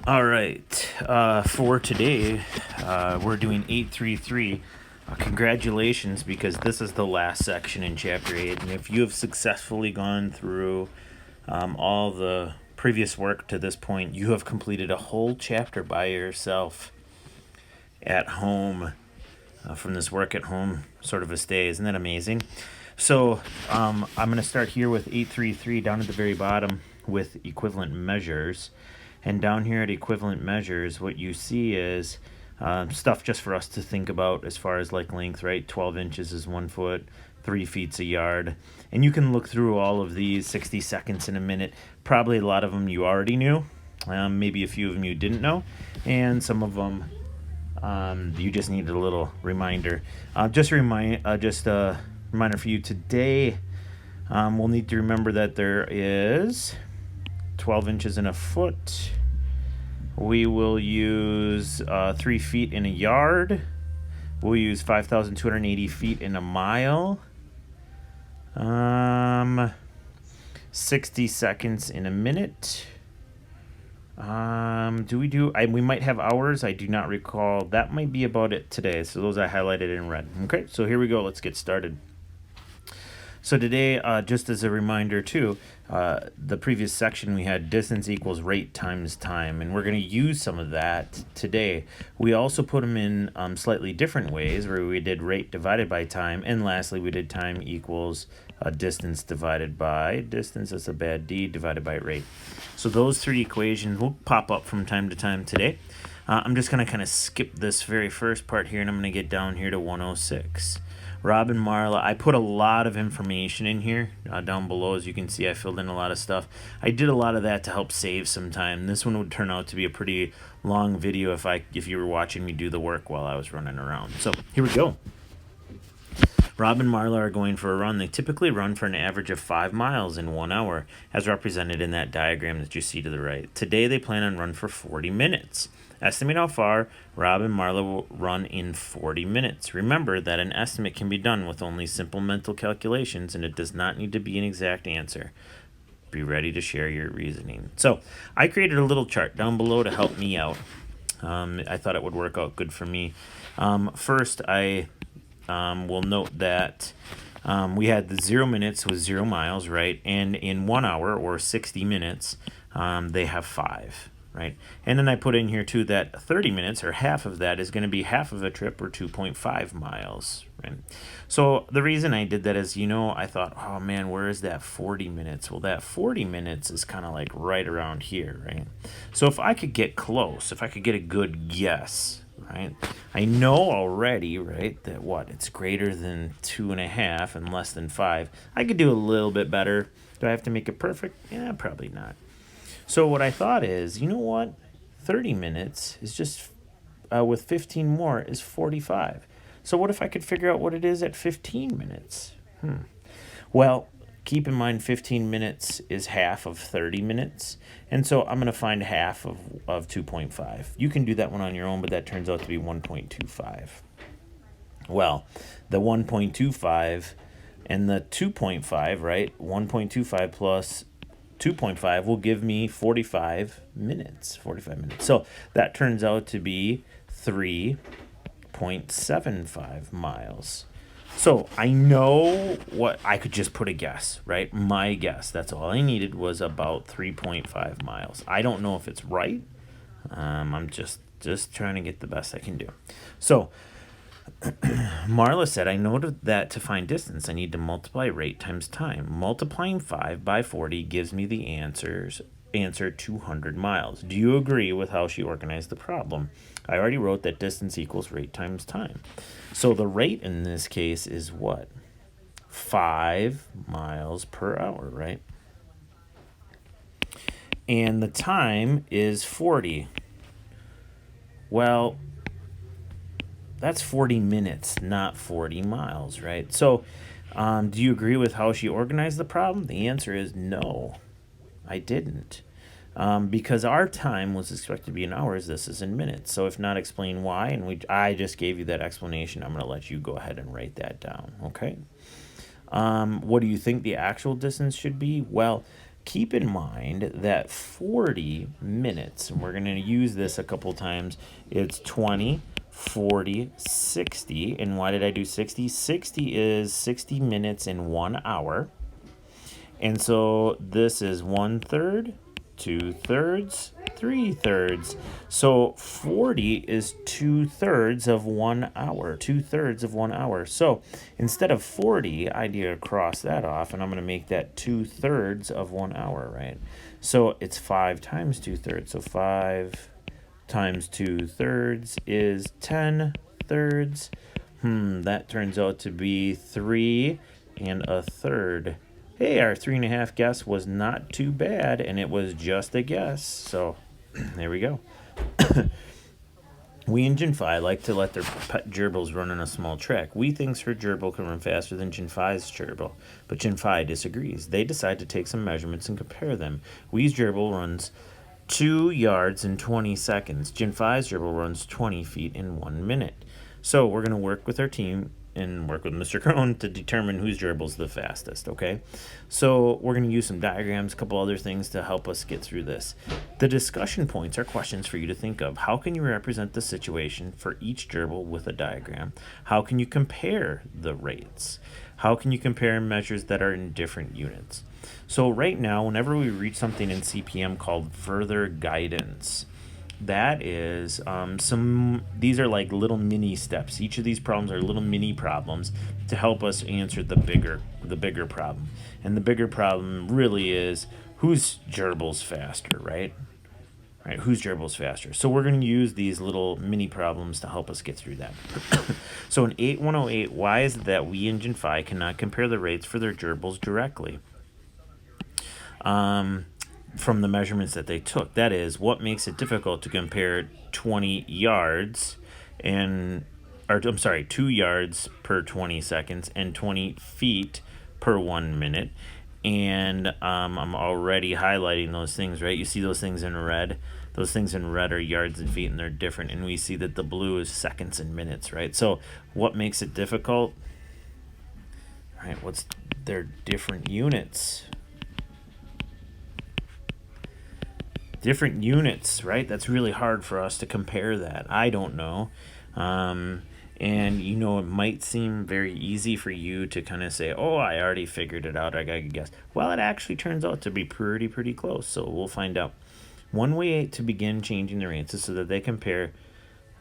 All right. For today, we're doing 833. Congratulations, because this is the last section in Chapter 8. And if you have successfully gone through all the previous work to this point, you have completed a whole chapter by yourself at home from this work at home sort of a stay. Isn't that amazing? So I'm going to start here with 833 down at the very bottom with equivalent measures. And down here at equivalent measures, what you see is stuff just for us to think about as far as like length, right? 12 inches is 1 foot, 3 feet's a yard. And you can look through all of these, 60 seconds in a minute. Probably a lot of them you already knew. Maybe a few of them you didn't know. And some of them you just needed a little reminder. Just a reminder for you today. We'll need to remember that there is 12 inches in a foot. We will use 3 feet in a yard. We'll use 5,280 feet in a mile. 60 seconds in a minute. We might have hours. I do not recall. That might be about it today. So those I highlighted in red. Okay, so here we go. Let's get started. So today, just as a reminder too, the previous section we had distance equals rate times time, and we're going to use some of that today. We also put them in slightly different ways, where we did rate divided by time, and lastly we did time equals distance divided by distance, that's a bad D, divided by rate. So those three equations will pop up from time to time today. I'm just going to kind of skip this very first part here, and I'm going to get down here to 106. Rob and Marla, I put a lot of information in here down below. As you can see, I filled in a lot of stuff. I did a lot of that to help save some time. This one would turn out to be a pretty long video if you were watching me do the work while I was running around. So here we go. Rob and Marla are going for a run. They typically run for an average of 5 miles in 1 hour, as represented in that diagram that you see to the right. Today they plan on run for 40 minutes. Estimate how far Rob and Marla will run in 40 minutes. Remember that an estimate can be done with only simple mental calculations, and it does not need to be an exact answer. Be ready to share your reasoning. So I created a little chart down below to help me out. I thought it would work out good for me. First, I will note that we had the 0 minutes was 0 miles, right? And in 1 hour, or 60 minutes, they have 5. Right, and then I put in here too that 30 minutes, or half of that, is going to be half of a trip, or 2.5 miles. Right. So the reason I did that is, I thought, oh man, where is that 40 minutes? Well, that 40 minutes is kind of like right around here, right? So if I could get close, if I could get a good guess, right? I know already, right, that it's greater than 2.5 and less than 5. I could do a little bit better. Do I have to make it perfect? Yeah, probably not. So what I thought is, 30 minutes is just, with 15 more, is 45. So what if I could figure out what it is at 15 minutes? Well, keep in mind 15 minutes is half of 30 minutes. And so I'm going to find half of 2.5. You can do that one on your own, but that turns out to be 1.25. Well, the 1.25 and the 2.5, right? 1.25 plus 2.5 will give me 45 minutes. So that turns out to be 3.75 miles. So I know what I could just put a guess, right? My guess. That's all I needed was about 3.5 miles. I don't know if it's right. I'm just trying to get the best I can do. So Marla said, I noted that to find distance, I need to multiply rate times time. Multiplying 5 by 40 gives me the answer 200 miles. Do you agree with how she organized the problem? I already wrote that distance equals rate times time. So the rate in this case is what? 5 miles per hour, right? And the time is 40. Well, that's 40 minutes, not 40 miles, right? So do you agree with how she organized the problem? The answer is no, I didn't. Because our time was expected to be in hours, this is in minutes. So if not, explain why. And I just gave you that explanation. I'm going to let you go ahead and write that down, okay? What do you think the actual distance should be? Well, keep in mind that 40 minutes, and we're going to use this a couple times, it's 20, 40, 60. And why did I do 60? 60 is 60 minutes in 1 hour. And so this is 1/3, 2/3, 3/3. So 40 is 2/3 of 1 hour. 2/3 of 1 hour. So instead of 40, I need to cross that off, and I'm going to make that 2/3 of 1 hour, right? So it's 5 times 2/3. So 5 times 2/3 is 10/3. That turns out to be 3 1/3. Hey, our 3.5 guess was not too bad, and it was just a guess. So there we go. We in Gen 5 like to let their pet gerbils run in a small track. We think her gerbil can run faster than Gen 5's gerbil, but Gen 5 disagrees. They decide to take some measurements and compare them. Wee's gerbil runs 2 yards in 20 seconds. Gen 5's gerbil runs 20 feet in 1 minute. So we're going to work with our team and work with Mr. Krohn to determine whose gerbil's the fastest, okay? So we're going to use some diagrams, a couple other things to help us get through this. The discussion points are questions for you to think of. How can you represent the situation for each gerbil with a diagram? How can you compare the rates? How can you compare measures that are in different units? So right now, whenever we reach something in CPM called further guidance, that is these are like little mini steps. Each of these problems are little mini problems to help us answer the bigger problem. And the bigger problem really is whose gerbil's faster, right? Right, whose gerbil's faster? So we're going to use these little mini problems to help us get through that. So in 8108, why is it that we in Gen 5 cannot compare the rates for their gerbils directly? From the measurements that they took. That is, what makes it difficult to compare 20 yards 2 yards per 20 seconds and 20 feet per 1 minute. And I'm already highlighting those things, right? You see those things in red? Those things in red are yards and feet, and they're different. And we see that the blue is seconds and minutes, right? So what makes it difficult? All right, what's their different units? Different units, right? That's really hard for us to compare that. I don't know. And, it might seem very easy for you to kind of say, oh, I already figured it out. I got to guess. Well, it actually turns out to be pretty close. So we'll find out. One way to begin changing their answers so that they compare,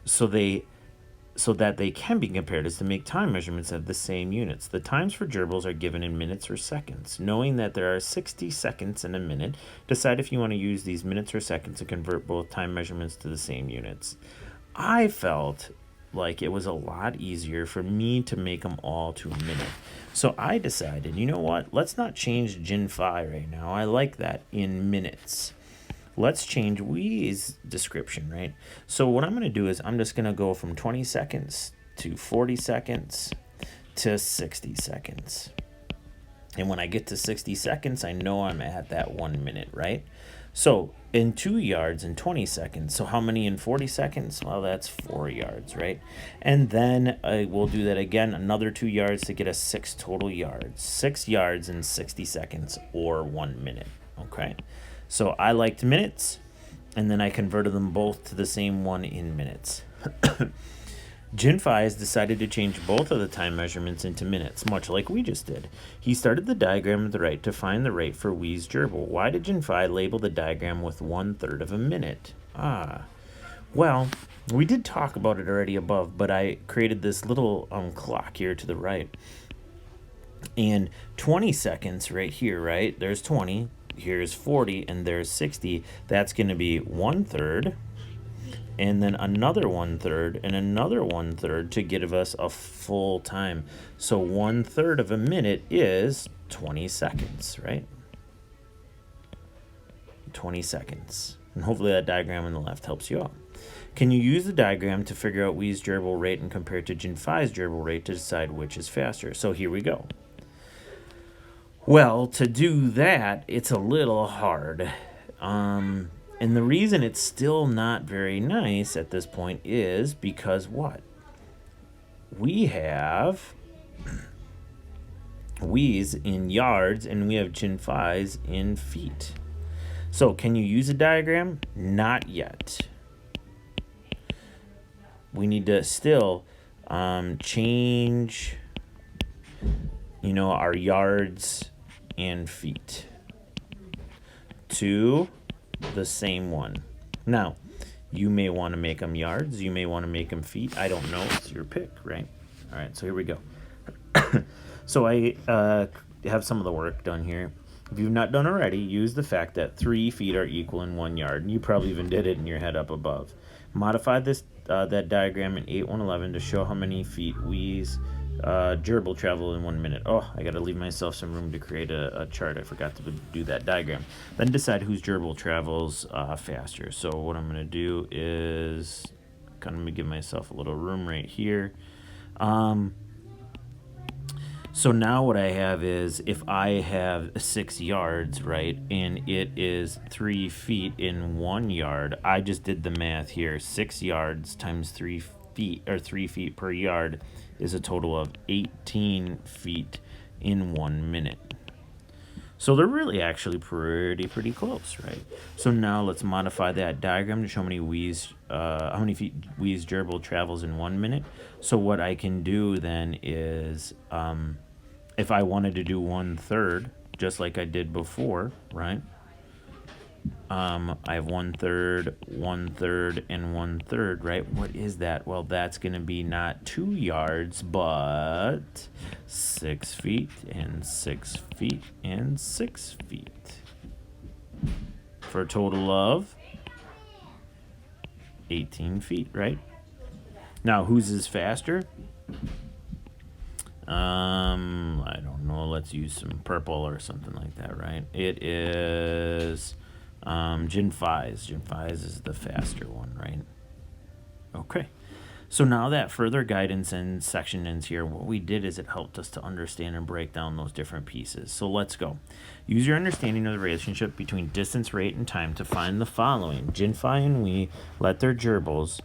so that they can be compared is to make time measurements of the same units. The times for gerbils are given in minutes or seconds. Knowing that there are 60 seconds in a minute, decide if you want to use these minutes or seconds to convert both time measurements to the same units. I felt like it was a lot easier for me to make them all to a minute. So I decided, you know what? Let's not change Gen 5 right now. I like that in minutes. Let's change Wee's description, right? So what I'm going to do is I'm just going to go from 20 seconds to 40 seconds to 60 seconds. And when I get to 60 seconds, I know I'm at that 1 minute, right? So in 2 yards in 20 seconds. So how many in 40 seconds? Well, that's 4 yards, right? And then we'll do that again, another 2 yards to get us 6 total yards. 6 yards in 60 seconds or 1 minute, okay? So I liked minutes, and then I converted them both to the same one in minutes. Gen 5 has decided to change both of the time measurements into minutes, much like we just did. He started the diagram at the right to find the rate for Wee's gerbil. Why did Gen 5 label the diagram with 1/3 of a minute? Well, we did talk about it already above, but I created this little clock here to the right. And 20 seconds right here, right? There's 20. Here's 40, and there's 60. That's going to be 1/3, and then another 1/3, and another 1/3 to give us a full time. So 1/3 of a minute is 20 seconds, right? 20 seconds. And hopefully that diagram on the left helps you out. Can you use the diagram to figure out Wee's gerbil rate and compare it to Gen 5's gerbil rate to decide which is faster? So here we go. Well, to do that, it's a little hard. And the reason it's still not very nice at this point is because what? We have we's in yards, and we have Jin Fi's in feet. So can you use a diagram? Not yet. We need to still change, our yards and feet to the same one. Now, you may want to make them yards. You may want to make them feet. I don't know. It's your pick, right? All right, so here we go. So I have some of the work done here. If you've not done already, use the fact that 3 feet are equal in 1 yard. And you probably even did it in your head up above. Modify that diagram in 8.1.11 to show how many feet we's gerbil travel in 1 minute. Oh, I got to leave myself some room to create a chart. I forgot to do that diagram. Then decide whose gerbil travels faster. So what I'm going to do is kind of give myself a little room right here. So now what I have is, if I have 6 yards, right, and it is 3 feet in 1 yard, I just did the math here. 6 yards times 3 feet, or 3 feet per yard, is a total of 18 feet in 1 minute. So they're really actually pretty close, right? So now let's modify that diagram to show how many feet we's gerbil travels in 1 minute. So what I can do then is, if I wanted to do 1/3, just like I did before, right? I have 1/3, 1/3, and 1/3, right? What is that? Well, that's going to be not 2 yards, but 6 feet and 6 feet and 6 feet, for a total of 18 feet, right? Now, whose is faster? I don't know. Let's use some purple or something like that, right? It is Jin Fi's. Jin Fi's is the faster one, right? Okay. So now that further guidance and section ends here, what we did is it helped us to understand and break down those different pieces. So let's go. Use your understanding of the relationship between distance, rate, and time to find the following. Jin Fi and we let their gerbils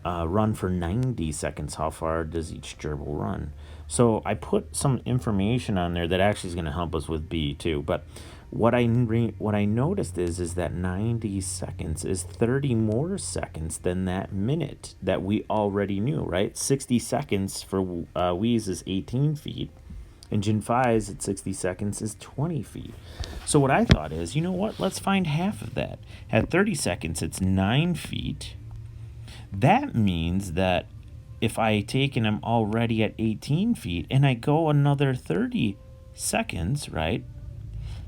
run for 90 seconds. How far does each gerbil run? So I put some information on there that actually is going to help us with B too. But what I noticed is that 90 seconds is 30 more seconds than that minute that we already knew, right? 60 seconds for we's is 18 feet. And Jin Fi's at 60 seconds is 20 feet. So what I thought is, you know what? Let's find half of that. At 30 seconds, it's 9 feet. That means that if I take and I'm already at 18 feet and I go another 30 seconds, right,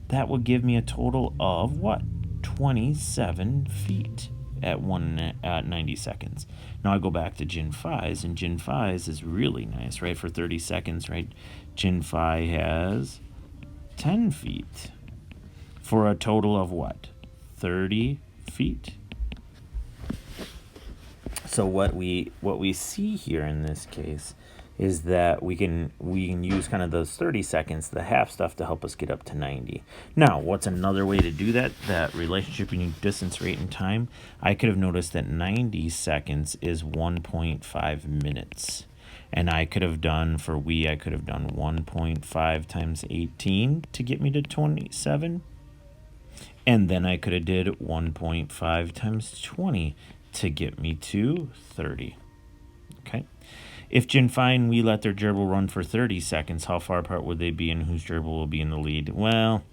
that would give me a total of what? 27 feet at 90 seconds. Now I go back to Jin Fi's, and Jin Fi's is really nice, right? For 30 seconds, right? Jin Fi has 10 feet for a total of what? 30 feet. So what we see here in this case is that we can use kind of those 30 seconds, the half stuff, to help us get up to 90. Now, what's another way to do that relationship between distance, rate, and time? I could have noticed that 90 seconds is 1.5 minutes. And I could have done, for I could have done 1.5 times 18 to get me to 27. And then I could have did 1.5 times 20 to get me to 30. Okay. If Jin Fi and we let their gerbil run for 30 seconds, how far apart would they be, and whose gerbil will be in the lead? Well,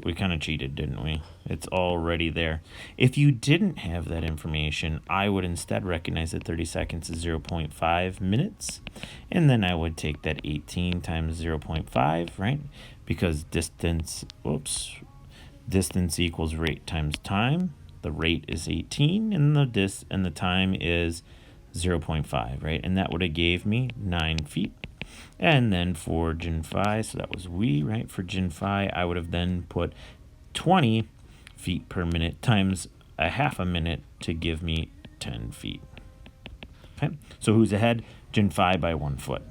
we kind of cheated, didn't we? It's already there. If you didn't have that information, I would instead recognize that 30 seconds is 0.5 minutes. And then I would take that 18 times 0.5, right? Because distance equals rate times time. The rate is 18, and the time is 0.5, right? And that would have gave me 9 feet. And then for Jin Fi, so that was we, right? For Jin Fi, I would have then put 20 feet per minute times a half a minute to give me 10 feet. Okay, so who's ahead? Jin Fi by 1 foot.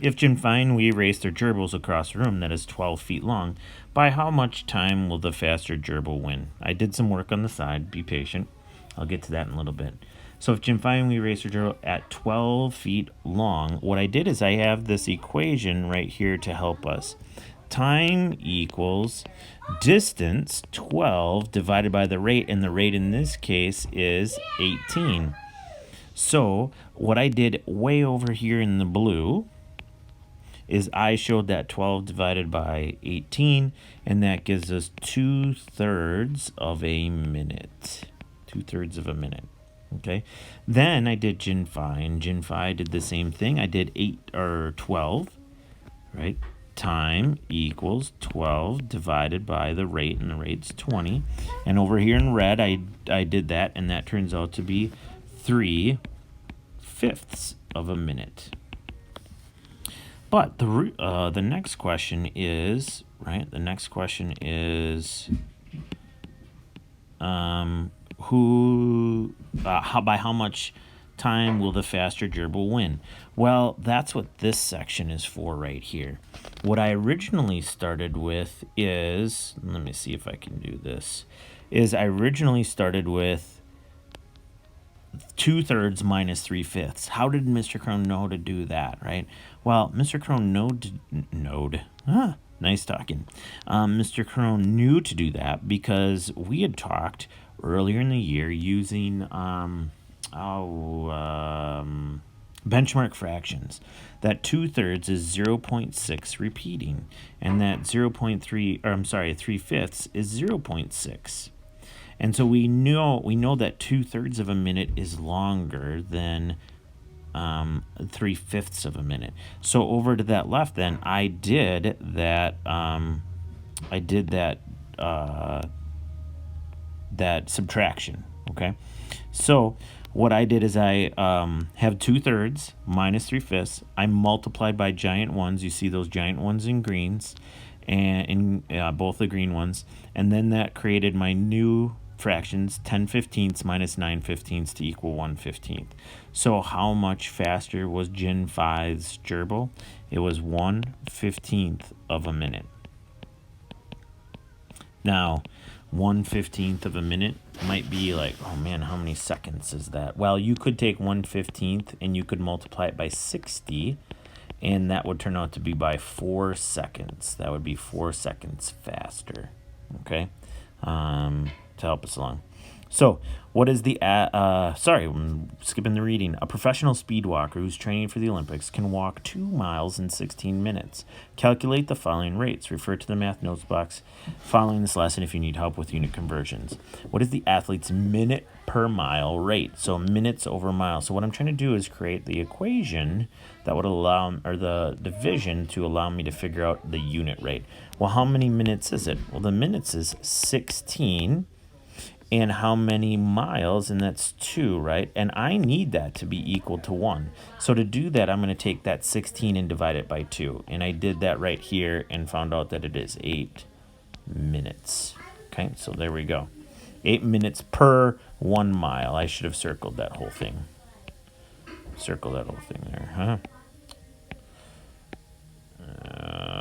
If Jin Fi and we race their gerbils across a room that is 12 feet long, by how much time will the faster gerbil win? I did some work on the side. Be patient. I'll get to that in a little bit. So if Jim Fine we race her at 12 feet long, what I did is I have this equation right here to help us. Time equals distance 12 divided by the rate, and the rate in this case is 18. So what I did way over here in the blue is I showed that 12 divided by 18, and that gives us 2/3 of a minute. 2/3 of a minute. Okay. Then I did Gen Phi, and Gen Phi did the same thing. I did 12, right? Time equals 12 divided by the rate, and the rate's 20. And over here in red, I did that, and that turns out to be 3/5 of a minute. But the next question is, right? The next question is, by how much time will the faster gerbil win? Well, that's what this section is for right here. What I originally started with is, let me see if I can do this, is I originally started with 2/3 minus 3/5. How did Mr. Krohn know to do that, right? Well, Mr. Krohn nice talking. Mr. Krohn knew to do that because we had talked earlier in the year using benchmark fractions. That 2/3 is 0.6 repeating, and that 3/5 is 0.6. And so we know that 2/3 of a minute is longer than 3/5 of a minute. So over to that left, then I did that. That subtraction. Okay, so what I did is I have 2/3 minus 3/5. I multiplied by giant ones. You see those giant ones in greens, and in both the green ones, and then that created my new fractions, 10/15 minus 9/15 to equal 1/15. So how much faster was Gen 5's gerbil? It was 1/15 of a minute. Now, 1/15 of a minute might be like, oh man, how many seconds is that? Well, you could take 1/15 and you could multiply it by 60, and that would turn out to be by 4 seconds. That would be 4 seconds faster. Okay. To help us along. So, what is the, I'm skipping the reading. A professional speed walker who's training for the Olympics can walk 2 miles in 16 minutes. Calculate the following rates. Refer to the math notes box following this lesson if you need help with unit conversions. What is the athlete's minute per mile rate? So, minutes over miles. So, what I'm trying to do is create the equation that would allow, or the division to allow me to figure out the unit rate. Well, how many minutes is it? Well, the minutes is 16. And how many miles? And that's 2, right? And I need that to be equal to 1. So to do that, I'm going to take that 16 and divide it by 2. And I did that right here and found out that it is 8 minutes. Okay, so there we go. 8 minutes per 1 mile. I should have circled that whole thing. Circle that whole thing there, huh?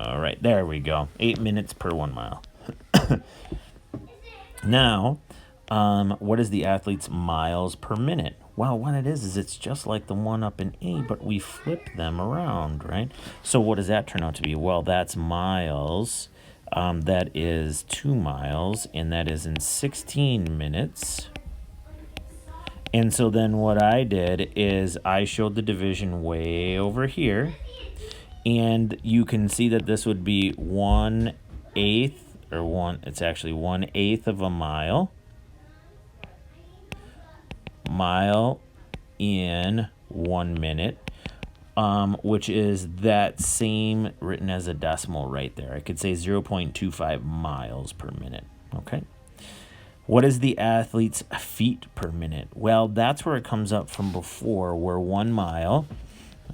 All right, there we go. 8 minutes per 1 mile. Now, what is the athlete's miles per minute? Well, what it is it's just like the one up in A, but we flip them around, right? So what does that turn out to be? Well, that's miles. That is 2 miles, and that is in 16 minutes. And so then what I did is I showed the division way over here, and you can see that this would be 1/8, it's actually 1/8 of a mile. Mile in 1 minute, which is that same written as a decimal right there. I could say 0.25 miles per minute. Okay. What is the athlete's feet per minute? Well, that's where it comes up from before, where 1 mile,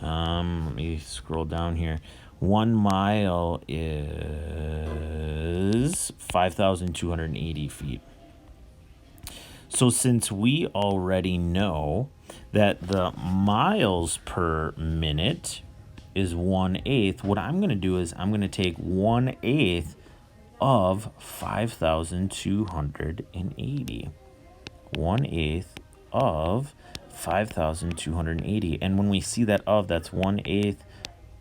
let me scroll down here. 1 mile is 5,280 feet. So since we already know that the miles per minute is 1/8, what I'm going to do is I'm going to take 1/8 of 5,280. 1/8 of 5,280. And when we see that of, that's 1/8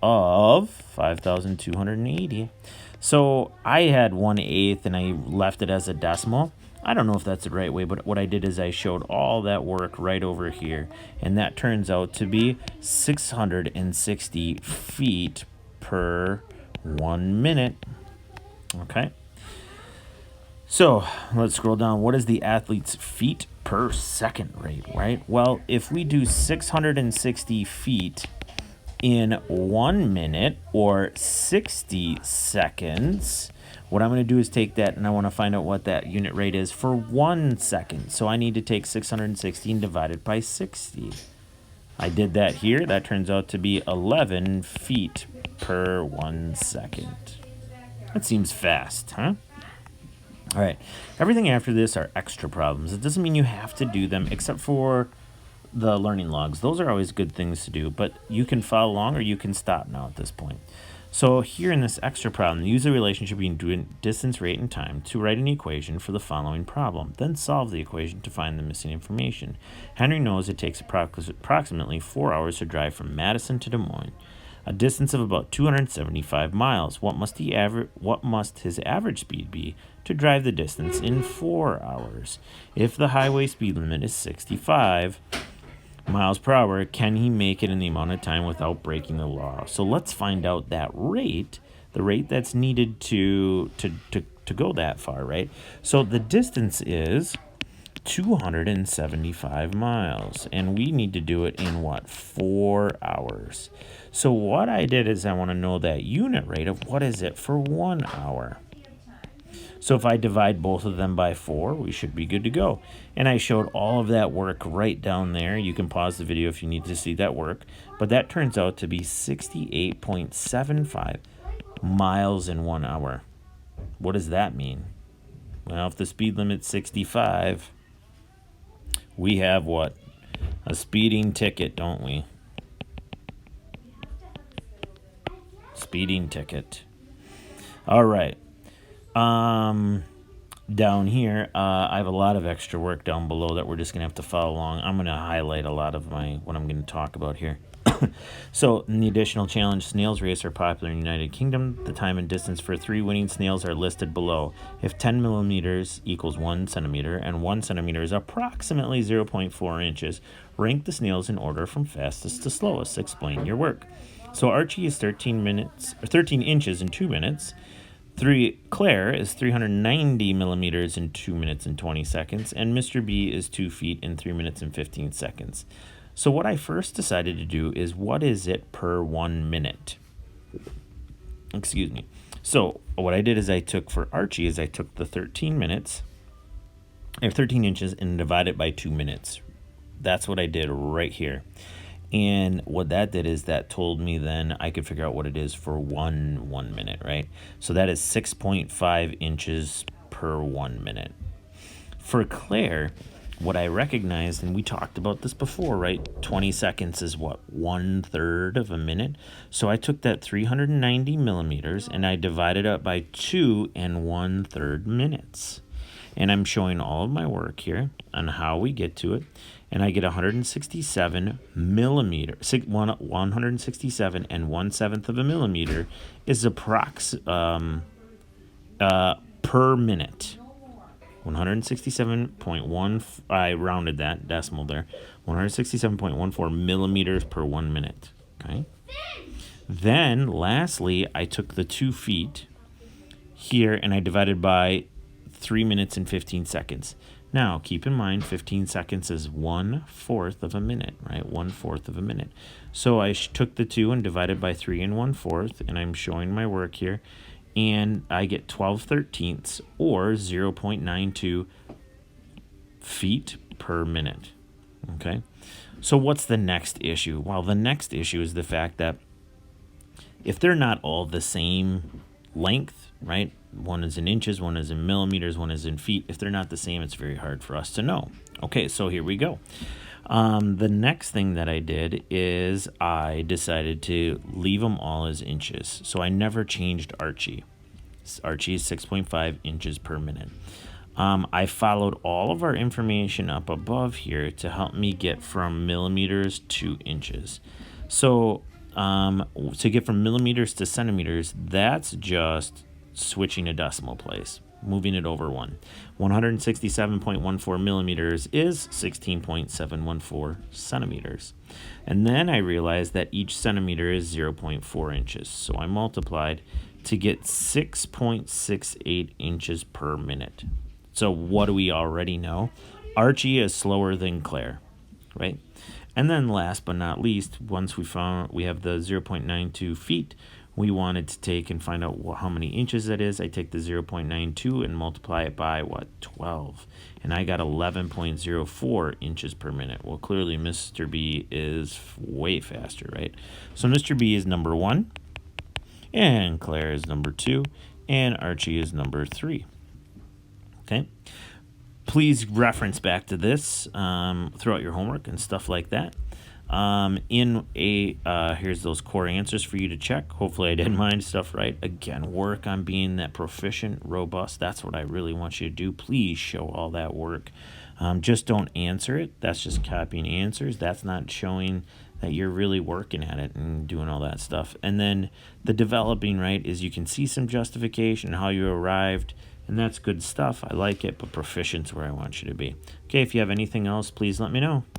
of 5,280. So I had 1/8 and I left it as a decimal. I don't know if that's the right way, but what I did is I showed all that work right over here. And that turns out to be 660 feet per 1 minute. Okay. So let's scroll down. What is the athlete's feet per second rate, right? Well, if we do 660 feet in 1 minute or 60 seconds, what I'm going to do is take that and I want to find out what that unit rate is for 1 second. So I need to take 660 and divide it by 60. I did that here. That turns out to be 11 feet per 1 second. That seems fast, huh? All right. Everything after this are extra problems. It doesn't mean you have to do them except for the learning logs. Those are always good things to do, but you can follow along or you can stop now at this point. So here in this extra problem, use the relationship between distance, rate, and time to write an equation for the following problem. Then solve the equation to find the missing information. Henry knows it takes approximately 4 hours to drive from Madison to Des Moines, a distance of about 275 miles. What must his average speed be to drive the distance in 4 hours? If the highway speed limit is 65 miles per hour, can he make it in the amount of time without breaking the law? So let's find out that rate, the rate that's needed to go that far, right? So the distance is 275 miles, and we need to do it in what? 4 hours. So what I did is I want to know that unit rate of what is it for 1 hour. So if I divide both of them by 4, we should be good to go. And I showed all of that work right down there. You can pause the video if you need to see that work. But that turns out to be 68.75 miles in 1 hour. What does that mean? Well, if the speed limit's 65, we have what? A speeding ticket, don't we? Speeding ticket. All right. Down here, I have a lot of extra work down below that we're just going to have to follow along. I'm going to highlight a lot of what I'm going to talk about here. So, in the additional challenge, snails race are popular in the United Kingdom. The time and distance for 3 winning snails are listed below. If 10 millimeters equals 1 centimeter and 1 centimeter is approximately 0.4 inches, rank the snails in order from fastest to slowest. Explain your work. So Archie is 13 inches in 2 minutes. Claire is 390 millimeters in 2 minutes and 20 seconds, and Mr. B is 2 feet in 3 minutes and 15 seconds. So what I first decided to do is what is it per 1 minute? Excuse me. So what I did is I took for Archie is I took the 13 inches and divided it by 2 minutes. That's what I did right here. And what that did is that told me then I could figure out what it is for 1 minute, right? So that is 6.5 inches per 1 minute. For Claire, what I recognized, and we talked about this before, right? 20 seconds is what? 1/3 of a minute. So I took that 390 millimeters and I divided it by 2 and 1/3 minutes. And I'm showing all of my work here on how we get to it. And I get 167 millimeters. 167 and 1/7 of a millimeter is per minute. 167.1, I rounded that decimal there. 167.14 millimeters per 1 minute. Okay. Then, lastly, I took the 2 feet here and I divided by 3 minutes and 15 seconds. Now, keep in mind, 15 seconds is 1/4 of a minute, right? 1/4 of a minute. So I took the 2 and divided by 3 and 1/4, and I'm showing my work here. And I get 12/13 or 0.92 feet per minute. Okay? So what's the next issue? Well, the next issue is the fact that if they're not all the same length, right? One is in inches, one is in millimeters, one is in feet. If they're not the same, it's very hard for us to know. Okay, so here we go. The next thing that I did is I decided to leave them all as inches. So I never changed Archie. Archie is 6.5 inches per minute. I followed all of our information up above here to help me get from millimeters to inches. So to get from millimeters to centimeters, that's just switching a decimal place, moving it over one. 167.14 millimeters is 16.714 centimeters. And then I realized that each centimeter is 0.4 inches. So I multiplied to get 6.68 inches per minute. So what do we already know? Archie is slower than Claire, right? And then last but not least, once we have the 0.92 feet, we wanted to take and find out how many inches that is. I take the 0.92 and multiply it by, 12. And I got 11.04 inches per minute. Well, clearly Mr. B is way faster, right? So Mr. B is number 1, and Claire is number 2, and Archie is number 3. Okay. Please reference back to this throughout your homework and stuff like that. Here's those core answers for you to check. Hopefully I did mine stuff right. Again, work on being that proficient, robust. That's what I really want you to do. Please show all that work. Just don't answer it. That's just copying answers. That's not showing that you're really working at it and doing all that stuff. And then the developing, right, is you can see some justification, how you arrived, and that's good stuff. I like it, but proficient's where I want you to be. Okay, if you have anything else, please let me know.